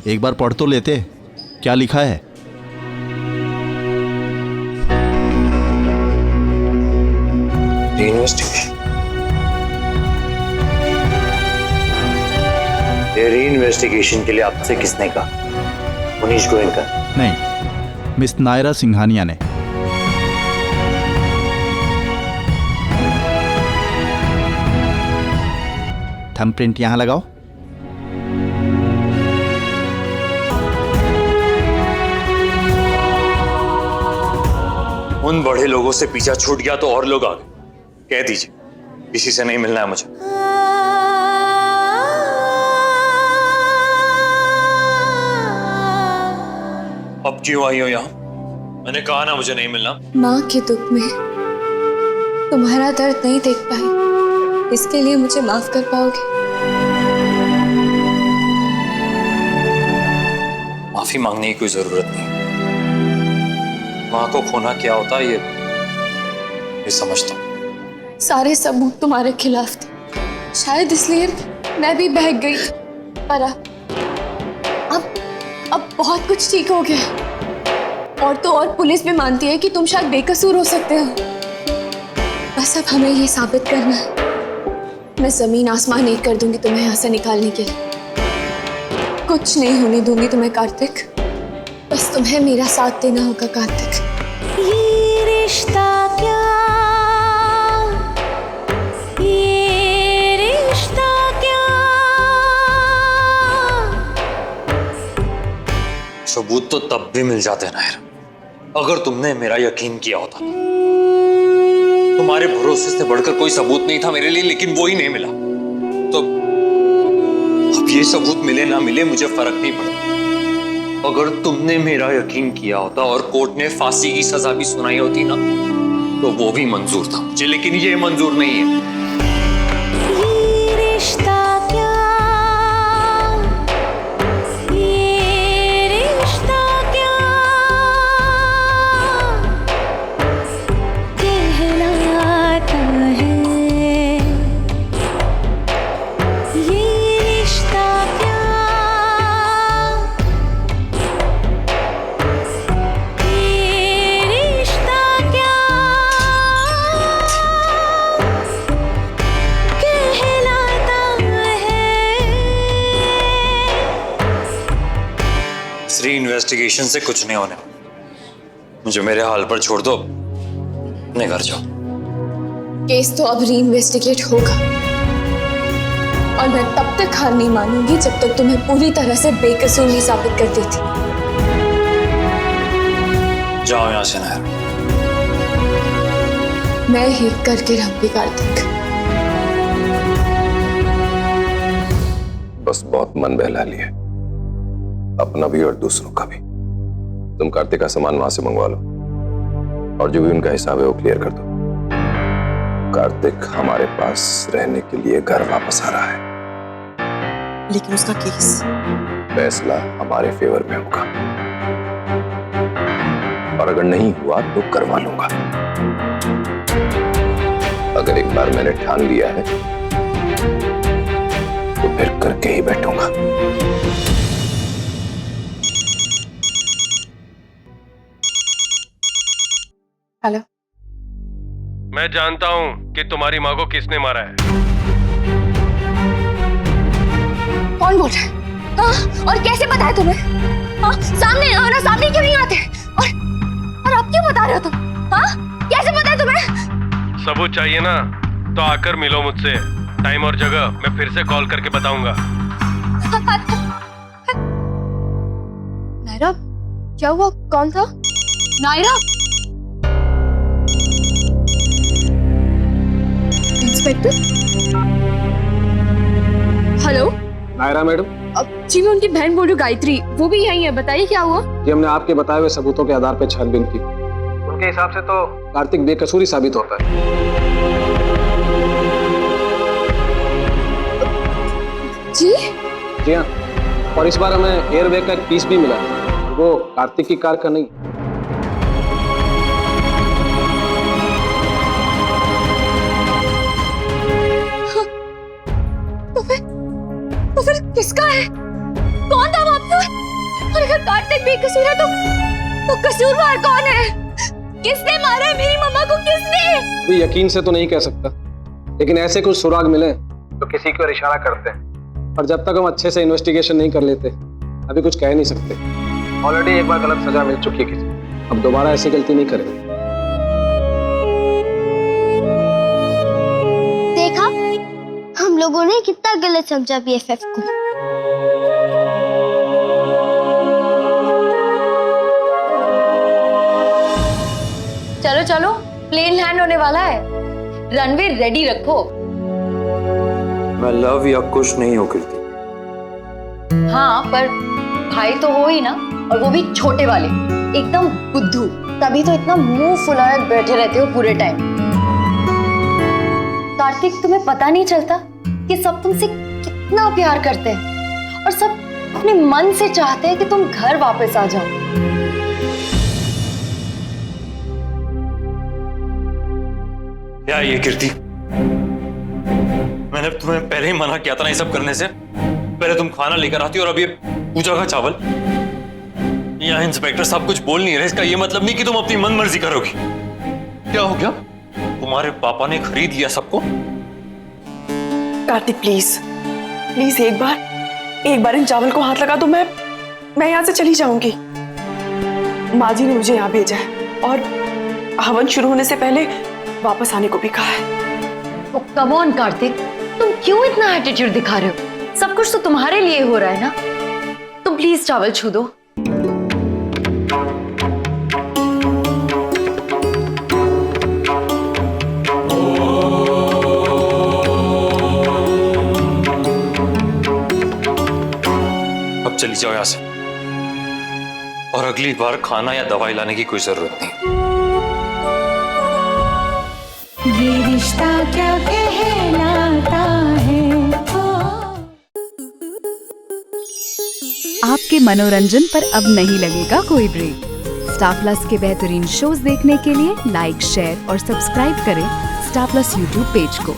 एक बार पढ़ तो लेते, क्या लिखा है? रीइन्वेस्टिगेशन के लिए आपसे किसने कहा? मुनीश गोयनका? नहीं, मिस नायरा सिंघानिया ने। थंब प्रिंट यहां लगाओ। उन बड़े लोगों से पीछा छूट गया तो और लोग आ गए। कह दीजिए किसी से नहीं मिलना है मुझे। अब क्यों आई हो यहाँ? मैंने कहा ना मुझे नहीं मिलना। माँ के दुख में तुम्हारा दर्द नहीं देख पाई, इसके लिए मुझे माफ कर पाओगे? माफी मांगने की कोई जरूरत नहीं। माँ को खोना क्या होता है ये समझता हूँ। सारे सबूत तुम्हारे खिलाफ थे, शायद इसलिए मैं भी बहक गई। पर अब बहुत कुछ ठीक हो गया। और तो और पुलिस भी मानती है कि तुम शायद बेकसूर हो सकते हो। बस अब हमें ये साबित करना है। मैं जमीन आसमान एक कर दूंगी तुम्हें यहाँ से निकालने के लिए। कुछ नहीं होने दूंगी तुम्हें कार्तिक, बस तुम्हें मेरा साथ देना होगा कार्तिक। ये रिश्ता क्या, ये रिश्ता क्या। सबूत तो तब भी मिल जाते ना यार, अगर तुमने मेरा यकीन किया होता। तुम्हारे भरोसे से बढ़कर कोई सबूत नहीं था मेरे लिए, लेकिन वो ही नहीं मिला। तो अब ये सबूत मिले ना मिले मुझे फर्क नहीं पड़ता। अगर तुमने मेरा यकीन किया होता और कोर्ट ने फांसी की सजा भी सुनाई होती ना, तो वो भी मंजूर था मुझे, लेकिन ये मंजूर नहीं है। ये रिश्ता क्या, ये रिश्ता क्या कहलाता है। ये रिश्ता क्या, ये रिश्ता क्या कहलाता है। इस री-इन्वेस्टिगेशन से कुछ नहीं होने। मुझे मेरे हाल पर छोड़ दो, अपने घर जाओ। केस तो अब री-इन्वेस्टिगेट होगा, और मैं तब तक हार नहीं मानूंगी जब तक तुम्हें पूरी तरह से बेकसूर नहीं साबित कर देती। जाओ यहाँ से नायर। मैं ही करके रहूंगी कार्तिक। बस बहुत मन बहला लिया, अपना भी और दूसरों का भी। तुम कार्तिक का सामान वहां से मंगवा लो, और जो भी उनका हिसाब है वो क्लियर कर दो। कार्तिक हमारे पास रहने के लिए घर वापस आ रहा है। लेकिन उसका केस? फैसला हमारे फेवर में होगा, और अगर नहीं हुआ तो करवा लूंगा। अगर एक बार मैंने ठान लिया है तो फिर करके ही बैठूंगा। हेलो। मैं जानता हूं कि तुम्हारी माँ को किसने मारा है। कौन बोल रहा है? हाँ? और कैसे पता है तुम्हें? हाँ? सामने आओ ना, सामने क्यों नहीं आते? और अब क्यों बता रहे हो तुम? हाँ? कैसे पता है तुम्हें? सबूत चाहिए ना, तो आकर मिलो मुझसे। टाइम और जगह मैं फिर से कॉल करके बताऊंगा। नायरा, क्या हुआ? कौन था? Naira? Inspector? Hello? Naira madam? अब जी मैं उनकी बहन बोल रही हूँ, गायत्री। वो भी यहीं है, बताइए क्या हुआ? जी हमने आपके बताए हुए सबूतों के आधार पर छानबीन की। उनके हिसाब से तो कार्तिक बेकसूरी साबित होता है। जी? जी हाँ, और इस बार हमें एयरबैग का एक पीस भी मिला, वो कार्तिक की कार का नहीं। तो फिर किसका है? कौन था वहां पे? और अगर कार्तिक बेकसूर है तो कसूरवार कौन है? किसने मारा है मेरी मम्मा को? किसने? अभी यकीन से तो नहीं कह सकता, लेकिन ऐसे कुछ सुराग मिले तो किसी की ओर इशारा करते हैं। और जब तक हम अच्छे से इन्वेस्टिगेशन नहीं कर लेते अभी कुछ कह नहीं सकते। ऑलरेडी एक बार गलत सजा मिल चुकी है किसी, अब दोबारा ऐसी गलती नहीं करेंगे। देखा, हम लोगों ने कितना गलत समझा बीएफएफ को। चलो चलो, प्लेन लैंड होने वाला है। रनवे रेडी रखो। मैं लव या कुछ नहीं हो कीर्ति। हाँ, पर भाई तो हो ही ना, और वो भी छोटे वाले, एकदम बुद्धू। तभी तो इतना मुंह फुलाए बैठे रहते हो पूरे टाइम। कार्तिक, तुम्हें पता नहीं चलता कि सब तुमसे कितना प्यार करते हैं और सब अपने मन से चाहते हैं कि तुम घर वापस आ जाओ। क्या ये कीर्ति, मैंने तुम्हें पहले ही मना किया था ना ये सब करने से। पहले तुम खाना लेकर आती और अब ये पूजा का चावल। यहाँ इंस्पेक्टर साहब कुछ बोल नहीं रहे, इसका ये मतलब नहीं कि तुम अपनी मन मर्जी करोगी। क्या हो गया? तुम्हारे पापा ने खरीद लिया सबको? कार्तिक प्लीज प्लीज एक बार इन चावल को हाथ लगा दो। मैं यहाँ से चली जाऊंगी। माँ जी ने मुझे यहाँ भेजा है और हवन शुरू होने से पहले वापस आने को भी कहा है। तो कम ऑन कार्तिक, तुम क्यों इतना एटीट्यूड दिखा रहे हो? सब कुछ तो तुम्हारे लिए हो रहा है ना। तुम प्लीज चावल छू दो। अब चली जाओ यहाँ से, और अगली बार खाना या दवाई लाने की कोई जरूरत नहीं। ये रिश्ता क्या कहलाता है। आपके मनोरंजन पर अब नहीं लगेगा कोई ब्रेक। स्टार प्लस के बेहतरीन शोज देखने के लिए लाइक, शेयर और सब्सक्राइब करें स्टार प्लस यूट्यूब पेज को।